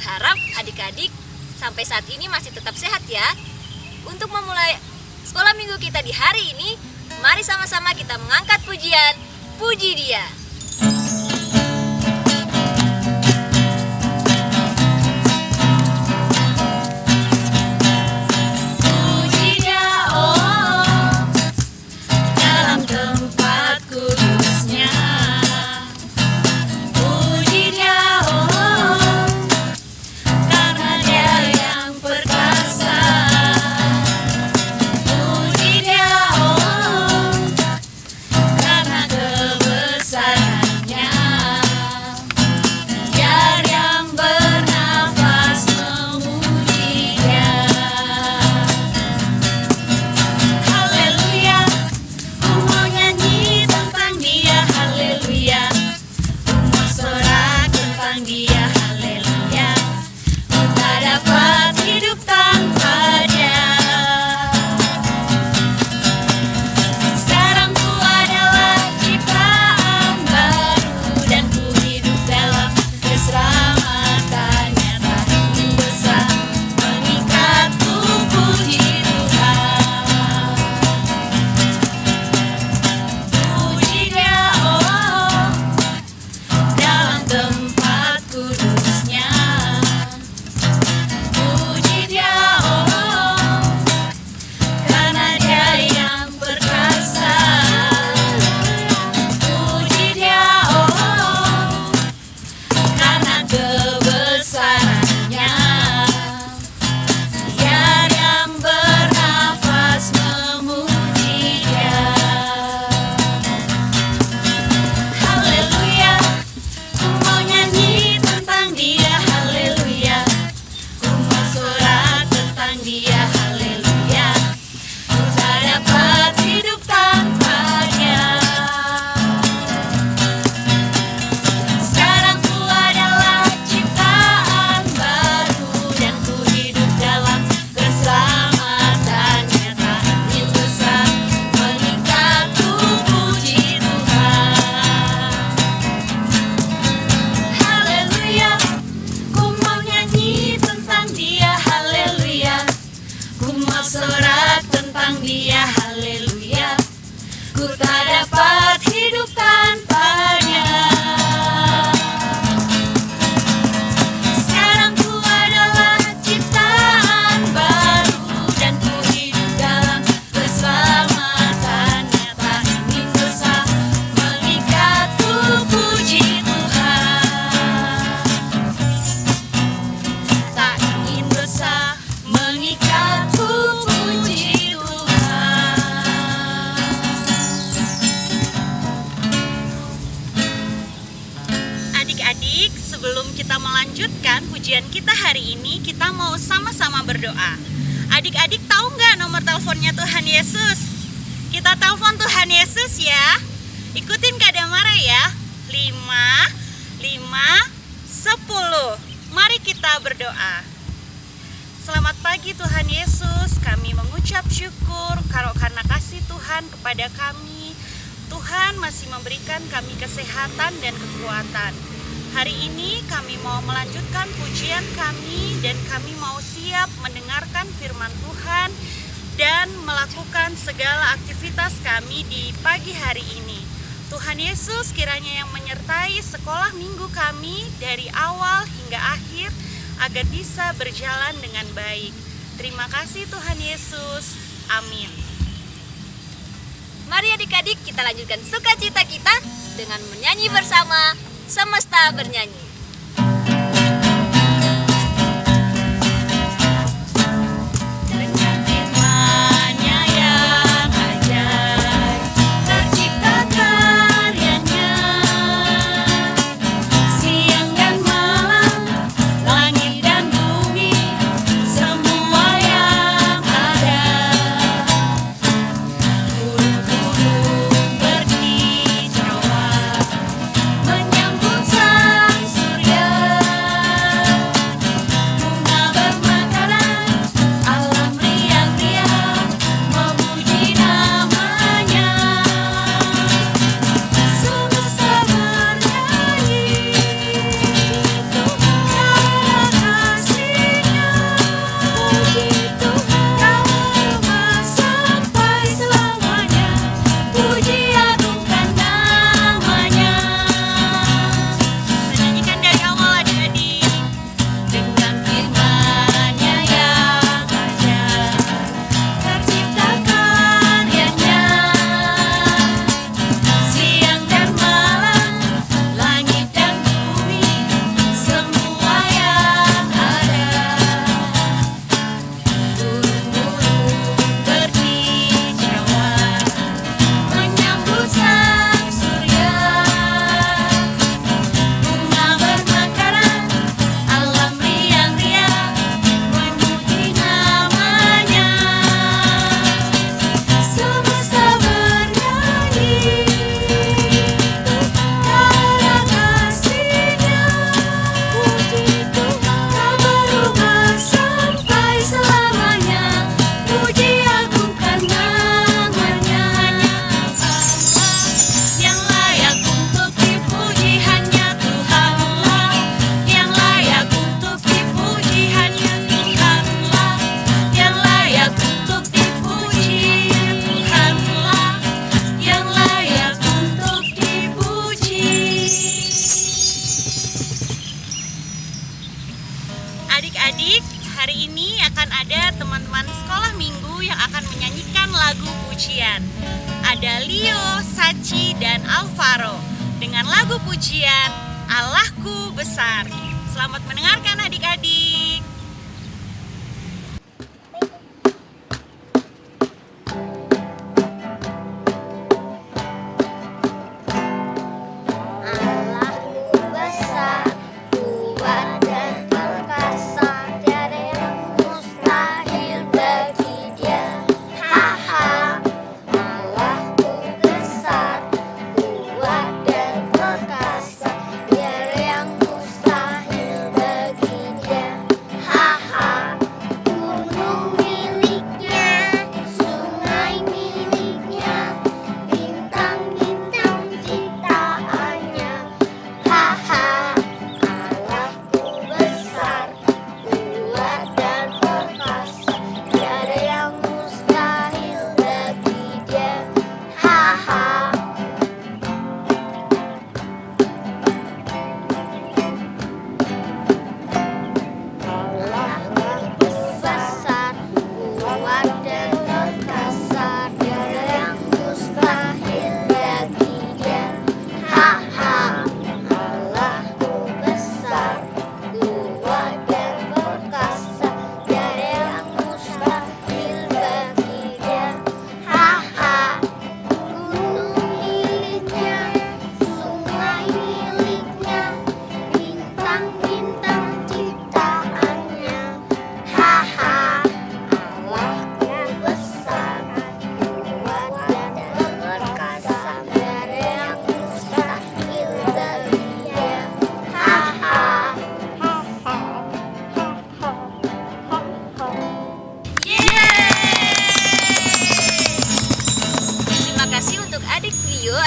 berharap adik-adik sampai saat ini masih tetap sehat ya. Untuk memulai sekolah minggu kita di hari ini, mari sama-sama kita mengangkat pujian, Puji Dia. Adik-adik, sebelum kita melanjutkan pujian kita hari ini, kita mau sama-sama berdoa. Adik-adik tahu nggak nomor teleponnya Tuhan Yesus? Kita telepon Tuhan Yesus ya. Ikutin Kak Damara ya. 5, 10. Mari kita berdoa. Selamat pagi Tuhan Yesus. Kami mengucap syukur karena kasih Tuhan kepada kami. Tuhan masih memberikan kami kesehatan dan kekuatan. Hari ini kami mau melanjutkan pujian kami dan kami mau siap mendengarkan firman Tuhan dan melakukan segala aktivitas kami di pagi hari ini. Tuhan Yesus kiranya yang menyertai sekolah minggu kami dari awal hingga akhir agar bisa berjalan dengan baik. Terima kasih Tuhan Yesus. Amin. Mari adik-adik kita lanjutkan sukacita kita dengan menyanyi bersama Semesta Bernyanyi. Menyambut sang akan ada teman-teman sekolah minggu yang akan menyanyikan lagu pujian. Ada Leo, Sachi, dan Alvaro dengan lagu pujian Allahku Besar. Selamat mendengarkan adik-adik.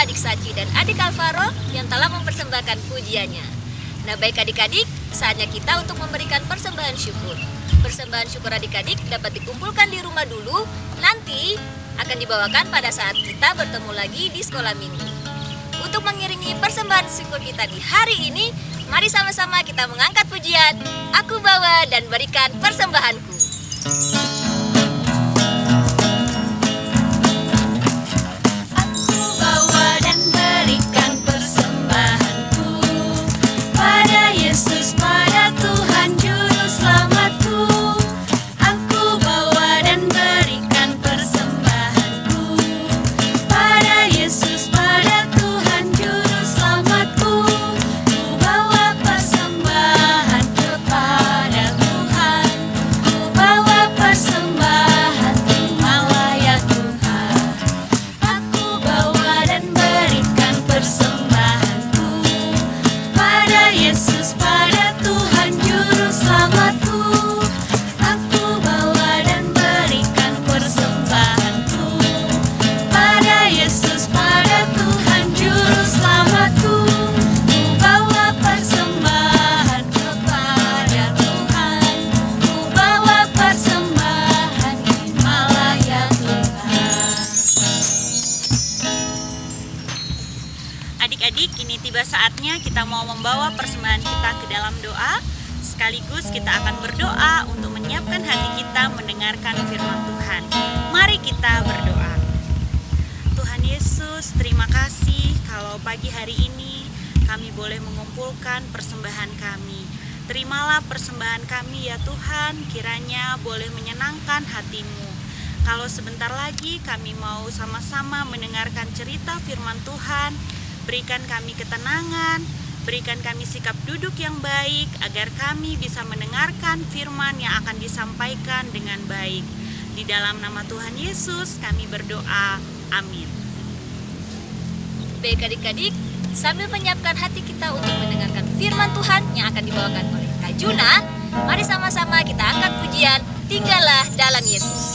Adik Sachi dan adik Alvaro yang telah mempersembahkan pujiannya. Nah baik adik-adik, saatnya kita untuk memberikan persembahan syukur. Persembahan syukur adik-adik dapat dikumpulkan di rumah dulu, nanti akan dibawakan pada saat kita bertemu lagi di sekolah minggu. Untuk mengiringi persembahan syukur kita di hari ini, mari sama-sama kita mengangkat pujian, Aku bawa dan berikan persembahanku. Adik-adik, kini tiba saatnya kita mau membawa persembahan kita ke dalam doa. Sekaligus kita akan berdoa untuk menyiapkan hati kita mendengarkan firman Tuhan. Mari kita berdoa. Tuhan Yesus, terima kasih kalau pagi hari ini kami boleh mengumpulkan persembahan kami. Terimalah persembahan kami ya Tuhan, kiranya boleh menyenangkan hati-Mu. Kalau sebentar lagi kami mau sama-sama mendengarkan cerita firman Tuhan, berikan kami ketenangan, berikan kami sikap duduk yang baik, agar kami bisa mendengarkan firman yang akan disampaikan dengan baik. Di dalam nama Tuhan Yesus kami berdoa, amin. Baik adik-adik, sambil menyiapkan hati kita untuk mendengarkan firman Tuhan yang akan dibawakan oleh Kak Juna, mari sama-sama kita angkat pujian, Tinggallah dalam Yesus.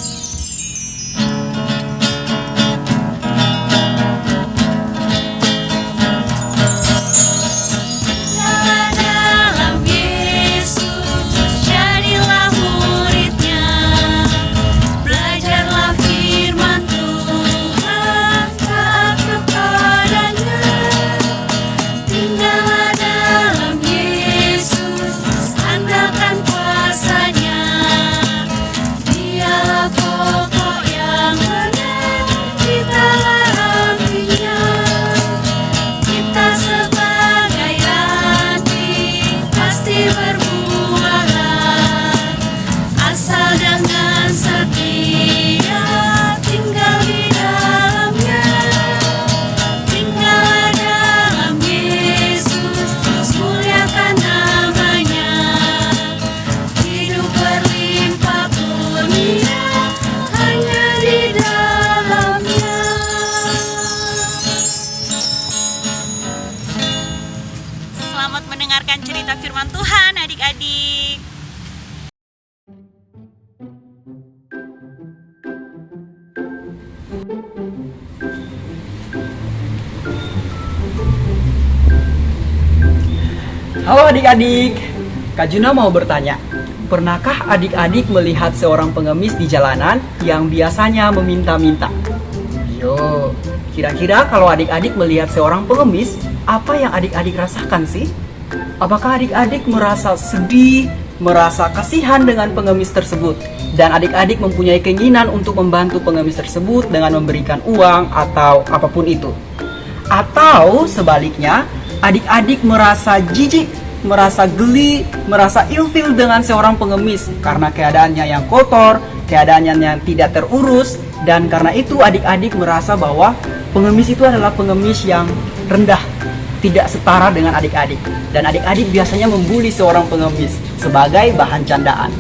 mendengarkan cerita firman Tuhan, adik-adik. Halo adik-adik, Kak Juna mau bertanya, pernahkah adik-adik melihat seorang pengemis di jalanan yang biasanya meminta-minta? Yo, kira-kira kalau adik-adik melihat seorang pengemis, apa yang adik-adik rasakan sih? Apakah adik-adik merasa sedih, merasa kasihan dengan pengemis tersebut? Dan adik-adik mempunyai keinginan untuk membantu pengemis tersebut dengan memberikan uang atau apapun itu? Atau sebaliknya, adik-adik merasa jijik, merasa geli, merasa ilfil dengan seorang pengemis karena keadaannya yang kotor, keadaannya yang tidak terurus, dan karena itu adik-adik merasa bahwa pengemis itu adalah pengemis yang rendah, tidak setara dengan adik-adik. Dan adik-adik biasanya membuli seorang pengemis sebagai bahan candaan.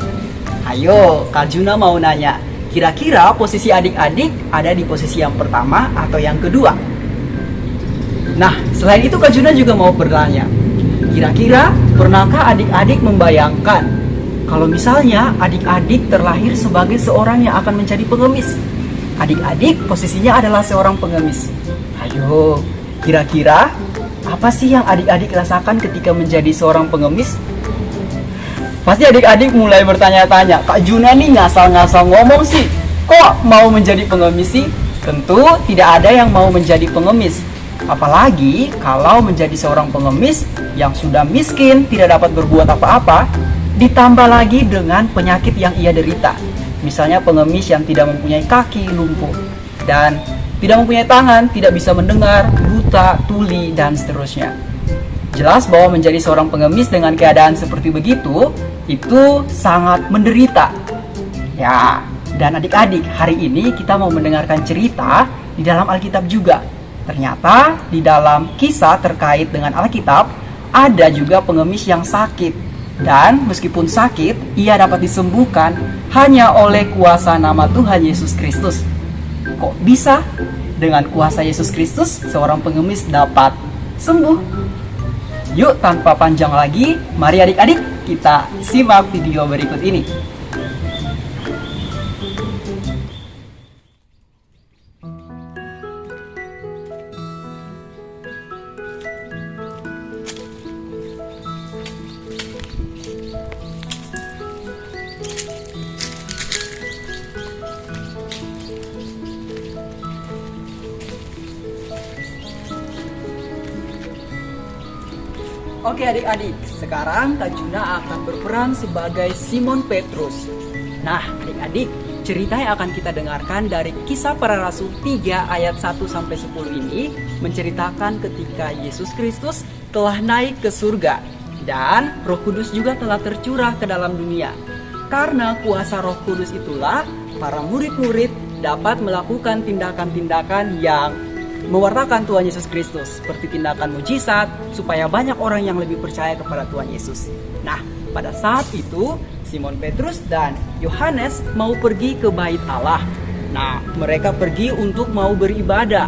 Ayo, Kak Juna mau nanya, kira-kira posisi adik-adik ada di posisi yang pertama atau yang kedua? Nah, selain itu Kak Juna juga mau bertanya, kira-kira pernahkah adik-adik membayangkan kalau misalnya adik-adik terlahir sebagai seorang yang akan menjadi pengemis? Adik-adik posisinya adalah seorang pengemis. Ayo, kira-kira apa sih yang adik-adik rasakan ketika menjadi seorang pengemis? Pasti adik-adik mulai bertanya-tanya, Kak Juna nih ngasal-ngasal ngomong sih, kok mau menjadi pengemis sih? Tentu tidak ada yang mau menjadi pengemis. Apalagi kalau menjadi seorang pengemis yang sudah miskin, tidak dapat berbuat apa-apa, ditambah lagi dengan penyakit yang ia derita. Misalnya pengemis yang tidak mempunyai kaki, lumpuh, dan tidak mempunyai tangan, tidak bisa mendengar, buta, tuli, dan seterusnya. Jelas bahwa menjadi seorang pengemis dengan keadaan seperti begitu, itu sangat menderita. Ya, dan adik-adik, hari ini kita mau mendengarkan cerita di dalam Alkitab juga. Ternyata di dalam kisah terkait dengan Alkitab, ada juga pengemis yang sakit. Dan meskipun sakit, ia dapat disembuhkan hanya oleh kuasa nama Tuhan Yesus Kristus. Kok bisa? Dengan kuasa Yesus Kristus, seorang pengemis dapat sembuh. Yuk, tanpa panjang lagi, mari adik-adik kita simak video berikut ini. Oke adik-adik, sekarang Kak Juna akan berperan sebagai Simon Petrus. Nah adik-adik, cerita yang akan kita dengarkan dari Kisah Para Rasul 3 ayat 1-10 ini menceritakan ketika Yesus Kristus telah naik ke surga dan Roh Kudus juga telah tercurah ke dalam dunia. Karena kuasa Roh Kudus itulah para murid-murid dapat melakukan tindakan-tindakan yang mewartakan Tuhan Yesus Kristus, seperti tindakan mujizat supaya banyak orang yang lebih percaya kepada Tuhan Yesus. Nah, pada saat itu Simon Petrus dan Yohanes mau pergi ke bait Allah. Nah, mereka pergi untuk mau beribadah.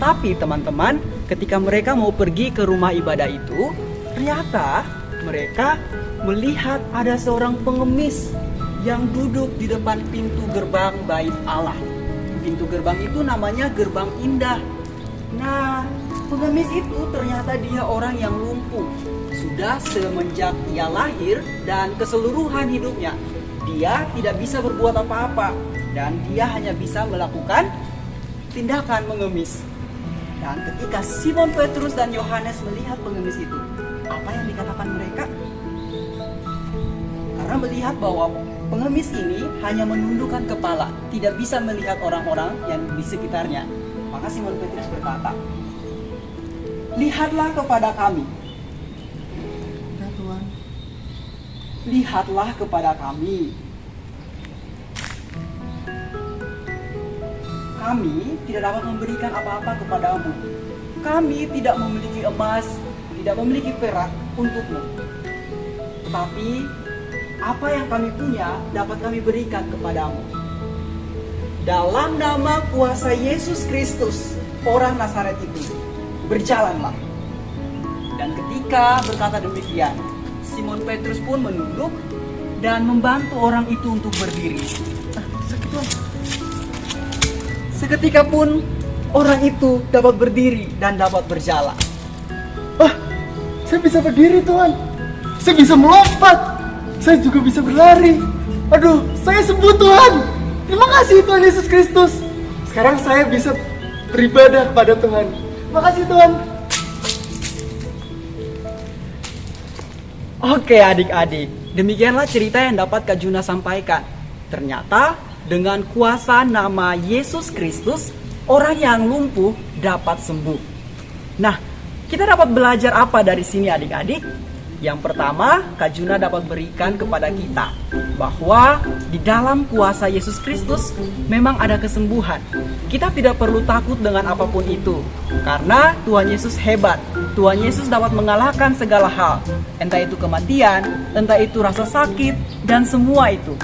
Tapi teman-teman, ketika mereka mau pergi ke rumah ibadah itu, ternyata mereka melihat ada seorang pengemis yang duduk di depan pintu gerbang bait Allah. Pintu gerbang itu namanya Gerbang Indah. Nah, pengemis itu ternyata dia orang yang lumpuh. Sudah semenjak ia lahir dan keseluruhan hidupnya, dia tidak bisa berbuat apa-apa. Dan dia hanya bisa melakukan tindakan mengemis. Dan ketika Simon Petrus dan Yohanes melihat pengemis itu, apa yang dikatakan mereka? Karena melihat bahwa pengemis ini hanya menundukkan kepala, tidak bisa melihat orang-orang yang di sekitarnya. Maka Simon Petrus berkata, "Lihatlah kepada kami." Ya Tuhan, lihatlah kepada kami. Kami tidak dapat memberikan apa-apa kepadamu. Kami tidak memiliki emas, tidak memiliki perak untukmu. Tetapi apa yang kami punya dapat kami berikan kepadamu. Dalam nama kuasa Yesus Kristus, orang Nazaret itu, berjalanlah. Dan ketika ketika berkata demikian, Simon Petrus pun menunduk dan membantu orang itu untuk berdiri. Seketika pun orang itu dapat berdiri dan dapat berjalan. Saya bisa berdiri, Tuhan. Saya bisa melompat. Saya juga bisa berlari. Aduh, saya sembuh, Tuhan. Terima kasih, Tuhan Yesus Kristus. Sekarang saya bisa beribadah kepada Tuhan. Terima kasih, Tuhan. Oke adik-adik, demikianlah cerita yang dapat Kak Juna sampaikan. Ternyata dengan kuasa nama Yesus Kristus, orang yang lumpuh dapat sembuh. Nah, kita dapat belajar apa dari sini adik-adik? Yang pertama, Kak Juna dapat berikan kepada kita bahwa di dalam kuasa Yesus Kristus memang ada kesembuhan. Kita tidak perlu takut dengan apapun itu, karena Tuhan Yesus hebat. Tuhan Yesus dapat mengalahkan segala hal, entah itu kematian, entah itu rasa sakit, dan semua itu.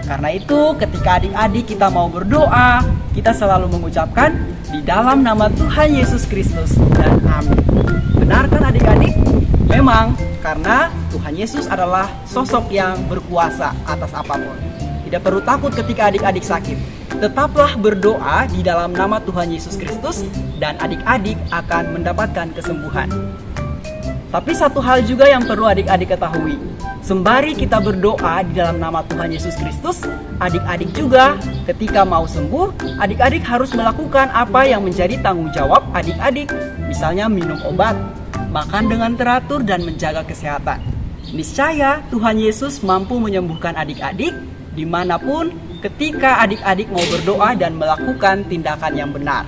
Karena itu, ketika adik-adik kita mau berdoa, kita selalu mengucapkan di dalam nama Tuhan Yesus Kristus dan amin. Benarkan adik-adik? Memang karena Tuhan Yesus adalah sosok yang berkuasa atas apapun. Tidak perlu takut ketika adik-adik sakit. Tetaplah berdoa di dalam nama Tuhan Yesus Kristus dan adik-adik akan mendapatkan kesembuhan. Tapi satu hal juga yang perlu adik-adik ketahui. Sembari kita berdoa di dalam nama Tuhan Yesus Kristus, adik-adik juga ketika mau sembuh, adik-adik harus melakukan apa yang menjadi tanggung jawab adik-adik. Misalnya minum obat, makan dengan teratur dan menjaga kesehatan. Niscaya Tuhan Yesus mampu menyembuhkan adik-adik dimanapun ketika adik-adik mau berdoa dan melakukan tindakan yang benar.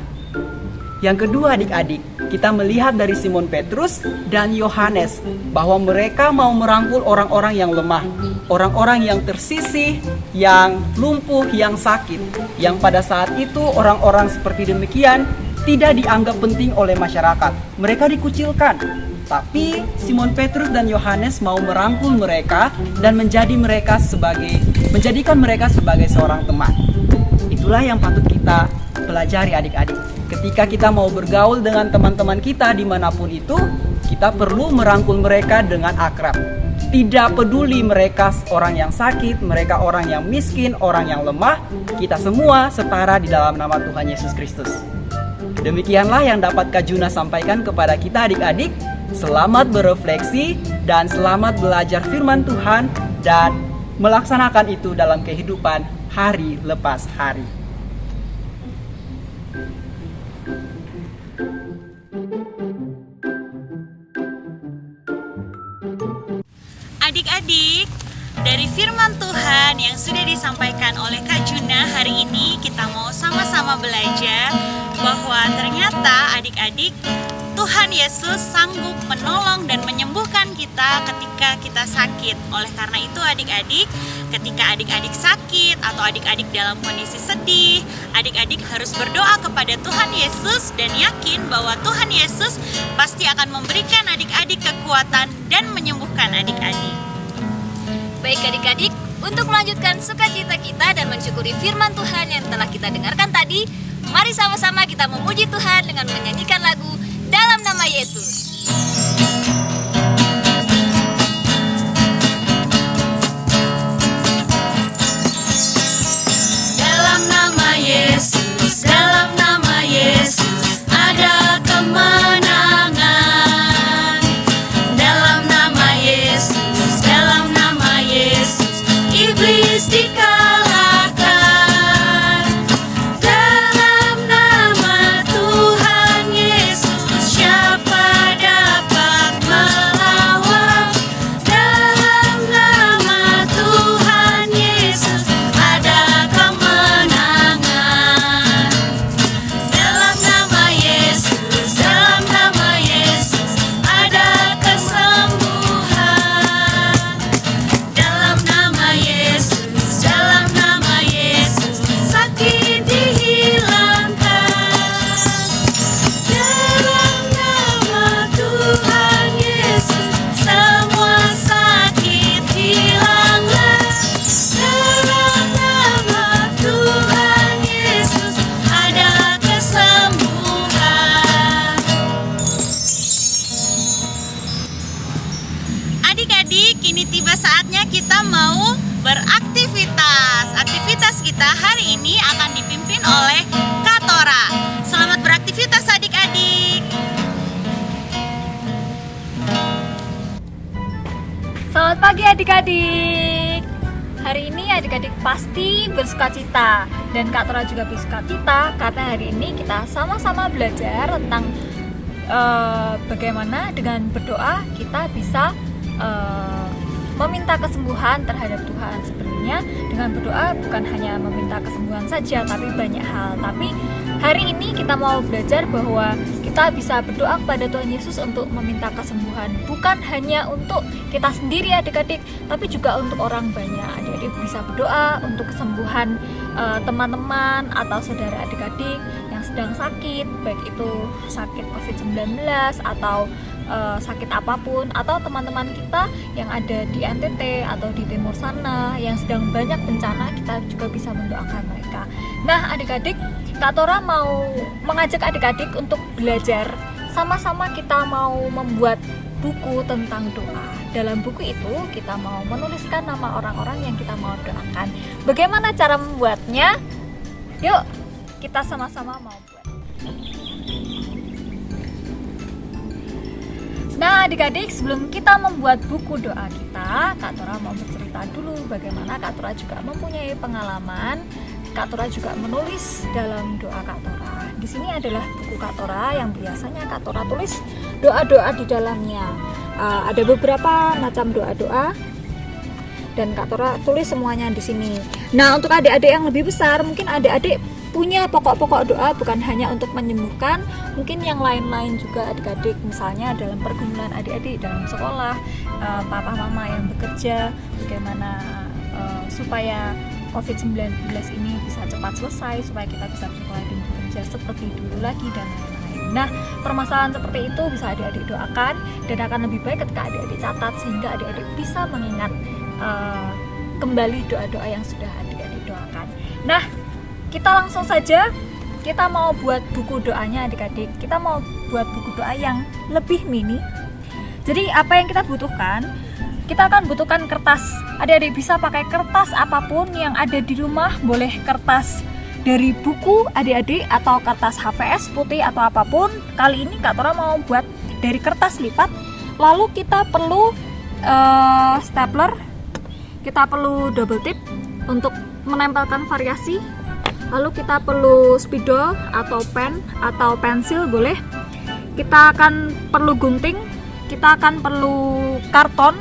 Yang kedua adik-adik, kita melihat dari Simon Petrus dan Yohanes bahwa mereka mau merangkul orang-orang yang lemah, orang-orang yang tersisih, yang lumpuh, yang sakit, yang pada saat itu orang-orang seperti demikian tidak dianggap penting oleh masyarakat. Mereka dikucilkan. Tapi Simon Petrus dan Yohanes mau merangkul mereka dan menjadikan mereka sebagai seorang teman. Itulah yang patut kita pelajari adik-adik. Ketika kita mau bergaul dengan teman-teman kita dimanapun itu, kita perlu merangkul mereka dengan akrab. Tidak peduli mereka orang yang sakit, mereka orang yang miskin, orang yang lemah, kita semua setara di dalam nama Tuhan Yesus Kristus. Demikianlah yang dapat Kak Juna sampaikan kepada kita adik-adik. Selamat berefleksi dan selamat belajar firman Tuhan dan melaksanakan itu dalam kehidupan hari lepas hari. Adik-adik, dari firman Tuhan yang sudah disampaikan oleh Kak Juna hari ini, kita mau sama-sama belajar bahwa ternyata adik-adik, Tuhan Yesus sanggup menolong dan menyembuhkan kita ketika kita sakit. Oleh karena itu adik-adik, ketika adik-adik sakit atau adik-adik dalam kondisi sedih, adik-adik harus berdoa kepada Tuhan Yesus dan yakin bahwa Tuhan Yesus pasti akan memberikan adik-adik kekuatan dan menyembuhkan adik-adik. Baik adik-adik, untuk melanjutkan sukacita kita dan mensyukuri firman Tuhan yang telah kita dengarkan tadi, mari sama-sama kita memuji Tuhan dengan menyanyikan lagu Dalam Nama Yesus. Dalam nama Yesus, dalam nama Yesus ada kemenangan. Dalam nama Yesus, dalam nama Yesus iblis dikalahkan. Dalam nama Tuhan Yesus siapa dapat kini tiba saatnya kita mau beraktivitas. Aktivitas kita hari ini akan dipimpin oleh Kak Tora. Selamat beraktivitas adik-adik. Selamat pagi adik-adik. Hari ini adik-adik pasti bersukacita dan Kak Tora juga bersukacita karena hari ini kita sama-sama belajar tentang bagaimana dengan berdoa kita bisa meminta kesembuhan terhadap Tuhan. Sebenarnya dengan berdoa bukan hanya meminta kesembuhan saja, tapi banyak hal. Tapi hari ini kita mau belajar bahwa kita bisa berdoa kepada Tuhan Yesus untuk meminta kesembuhan. Bukan hanya untuk kita sendiri adik-adik, tapi juga untuk orang banyak. Adik-adik bisa berdoa untuk kesembuhan teman-teman atau saudara adik-adik yang sedang sakit, baik itu sakit COVID-19 atau sakit apapun, atau teman-teman kita yang ada di NTT atau di timur sana yang sedang banyak bencana, kita juga bisa mendoakan mereka. Nah adik-adik, Kak Tora mau mengajak adik-adik untuk belajar. Sama-sama kita mau membuat buku tentang doa. Dalam buku itu kita mau menuliskan nama orang-orang yang kita mau doakan. Bagaimana cara membuatnya? Yuk kita sama-sama mau buat. Nah adik-adik, sebelum kita membuat buku doa kita, Kak Tora mau bercerita dulu bagaimana Kak Tora juga mempunyai pengalaman. Kak Tora juga menulis dalam doa Kak Tora. Di sini adalah buku Kak Tora yang biasanya Kak Tora tulis doa-doa di dalamnya. Ada beberapa macam doa-doa dan Kak Tora tulis semuanya di sini. Nah untuk adik-adik yang lebih besar, mungkin adik-adik punya pokok-pokok doa bukan hanya untuk menyembuhkan, mungkin yang lain-lain juga adik-adik, misalnya dalam pergumulan adik-adik dalam sekolah, papa mama yang bekerja, bagaimana supaya COVID-19 ini bisa cepat selesai, supaya kita bisa bersekolah dan bekerja seperti dulu lagi dan lain-lain. Nah permasalahan seperti itu bisa adik-adik doakan, dan akan lebih baik ketika adik-adik catat sehingga adik-adik bisa mengingat kembali doa-doa yang sudah adik-adik doakan. Nah kita langsung saja, kita mau buat buku doanya adik-adik. Kita mau buat buku doa yang lebih mini. Jadi apa yang kita butuhkan? Kita akan butuhkan kertas. Adik-adik bisa pakai kertas apapun yang ada di rumah. Boleh kertas dari buku adik-adik atau kertas HVS putih atau apapun. Kali ini Kak Tora mau buat dari kertas lipat. Lalu kita perlu stapler. Kita perlu double tip untuk menempelkan variasi. Lalu kita perlu spidol atau pen atau pensil boleh. Kita akan perlu gunting. Kita akan perlu karton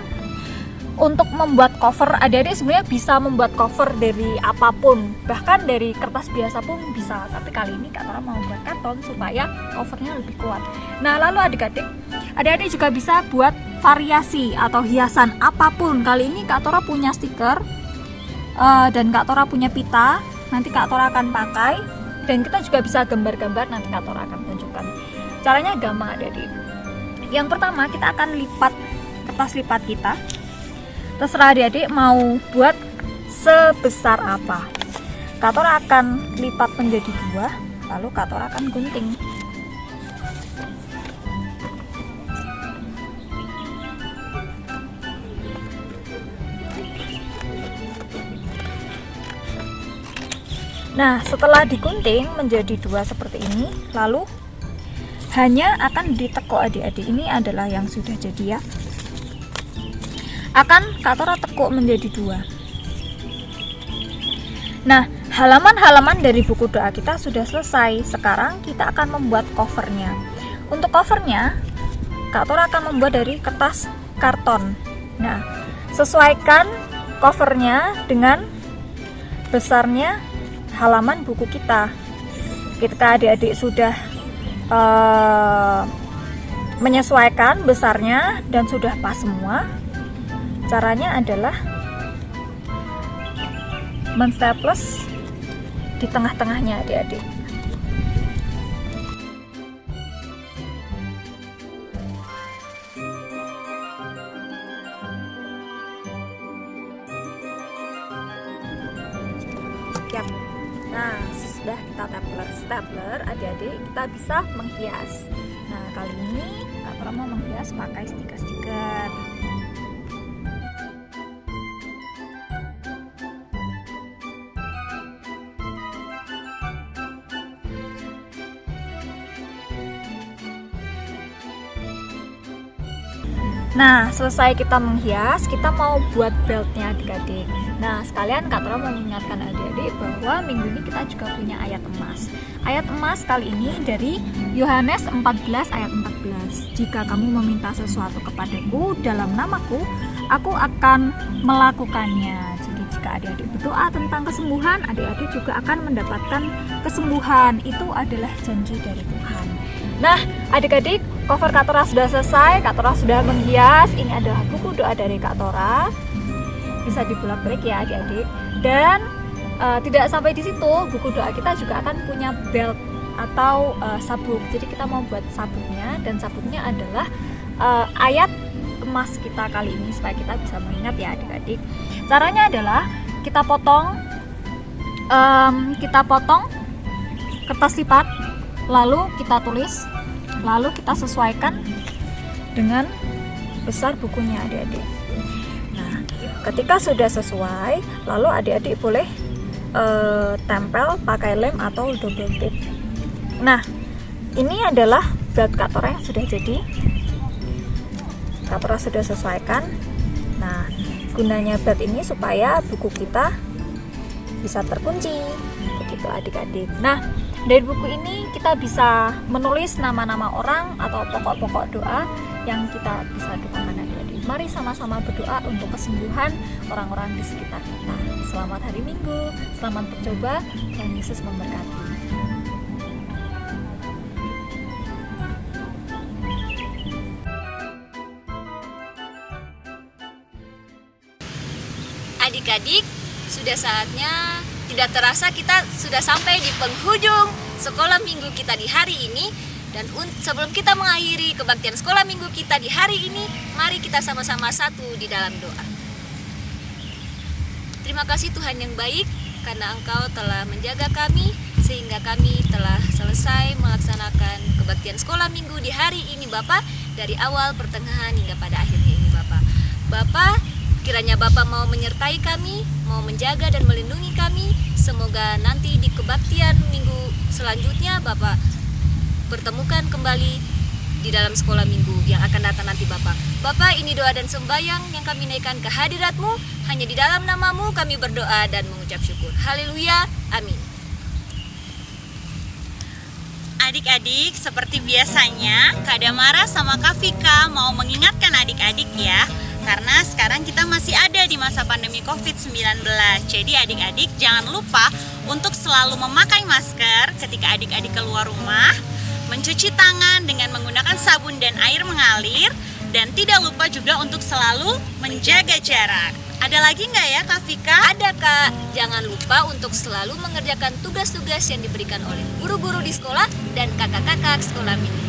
untuk membuat cover. Adik-adik sebenarnya bisa membuat cover dari apapun, bahkan dari kertas biasa pun bisa. Tapi kali ini Kak Tora mau buat karton supaya covernya lebih kuat. Nah lalu adik-adik juga bisa buat variasi atau hiasan apapun. Kali ini Kak Tora punya stiker dan Kak Tora punya pita. Nanti Kak Tora akan pakai, dan kita juga bisa gambar-gambar, nanti Kak Tora akan tunjukkan. Caranya gampang adik-adik. Yang pertama kita akan lipat kertas lipat kita. Terserah adik-adik mau buat sebesar apa. Kak Tora akan lipat menjadi 2, lalu Kak Tora akan gunting. Nah setelah digunting menjadi 2 seperti ini, lalu hanya akan ditekuk adik-adik. Ini adalah yang sudah jadi ya. Akan Kak Tora tekuk menjadi 2. Nah halaman-halaman dari buku doa kita sudah selesai. Sekarang kita akan membuat covernya. Untuk covernya Kak Tora akan membuat dari kertas karton. Nah sesuaikan covernya dengan besarnya halaman buku kita. Ketika adik-adik sudah menyesuaikan besarnya dan sudah pas semua, caranya adalah menstaples di tengah-tengahnya adik-adik. Siap. Nah, sudah kita stapler, adik-adik kita bisa menghias. Nah, kali ini Kak Tora mau menghias pakai stiker-stiker. Nah, selesai kita menghias, kita mau buat beltnya adik-adik. Nah, sekalian Kak Tora mau mengingatkan adik-adik bahwa minggu ini kita juga punya ayat emas. Ayat emas kali ini dari Yohanes 14 ayat 14. Jika kamu meminta sesuatu kepadaku dalam namaku, aku akan melakukannya. Jadi jika adik-adik berdoa tentang kesembuhan, adik-adik juga akan mendapatkan kesembuhan. Itu adalah janji dari Tuhan. Nah, adik-adik, cover Kak Tora sudah selesai, Kak Tora sudah menghias. Ini adalah buku doa dari Kak Tora. Bisa dibulak-balik ya adik-adik. Dan tidak sampai di situ, buku doa kita juga akan punya belt atau sabuk. Jadi kita mau buat sabuknya, dan sabuknya adalah ayat emas kita kali ini supaya kita bisa mengingat ya adik-adik. Caranya adalah kita potong kertas lipat, lalu kita tulis, lalu kita sesuaikan dengan besar bukunya adik-adik. Nah, ketika sudah sesuai, lalu adik-adik boleh tempel pakai lem atau double tape. Nah, ini adalah belt Kak Tora yang sudah jadi. Kak Tora sudah sesuaikan. Nah, gunanya belt ini supaya buku kita bisa terkunci, begitu adik-adik. Nah, dari buku ini kita bisa menulis nama-nama orang atau pokok-pokok doa yang kita bisa doakan adik-adik. Mari sama-sama berdoa untuk kesembuhan orang-orang di sekitar kita. Selamat hari Minggu, selamat bercoba, Tuhan Yesus memberkati. Adik-adik, sudah saatnya, tidak terasa kita sudah sampai di penghujung sekolah minggu kita di hari ini. Dan sebelum kita mengakhiri kebaktian sekolah minggu kita di hari ini, mari kita sama-sama satu di dalam doa. Terima kasih Tuhan yang baik, karena Engkau telah menjaga kami, sehingga kami telah selesai melaksanakan kebaktian sekolah minggu di hari ini Bapa, dari awal, pertengahan, hingga pada akhirnya ini Bapa. Bapa, kiranya Bapa mau menyertai kami, mau menjaga dan melindungi kami. Semoga nanti di kebaktian minggu selanjutnya Bapa pertemukan kembali di dalam sekolah minggu yang akan datang nanti Bapa. Bapa, ini doa dan sembahyang yang kami naikkan ke hadirat-Mu. Hanya di dalam nama-Mu kami berdoa dan mengucap syukur. Haleluya, amin. Adik-adik, seperti biasanya Kak Damara sama Kak Vika mau mengingatkan adik-adik ya, karena sekarang kita masih ada di masa pandemi COVID-19. Jadi adik-adik jangan lupa untuk selalu memakai masker ketika adik-adik keluar rumah, mencuci tangan dengan menggunakan sabun dan air mengalir, dan tidak lupa juga untuk selalu menjaga jarak. Ada lagi nggak ya Kak Vika? Ada Kak, jangan lupa untuk selalu mengerjakan tugas-tugas yang diberikan oleh guru-guru di sekolah dan kakak-kakak sekolah minggu.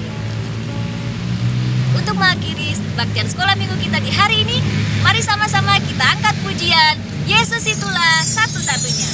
Untuk mengakhiri kebaktian sekolah minggu kita di hari ini, mari sama-sama kita angkat pujian, Yesus itulah satu-satunya.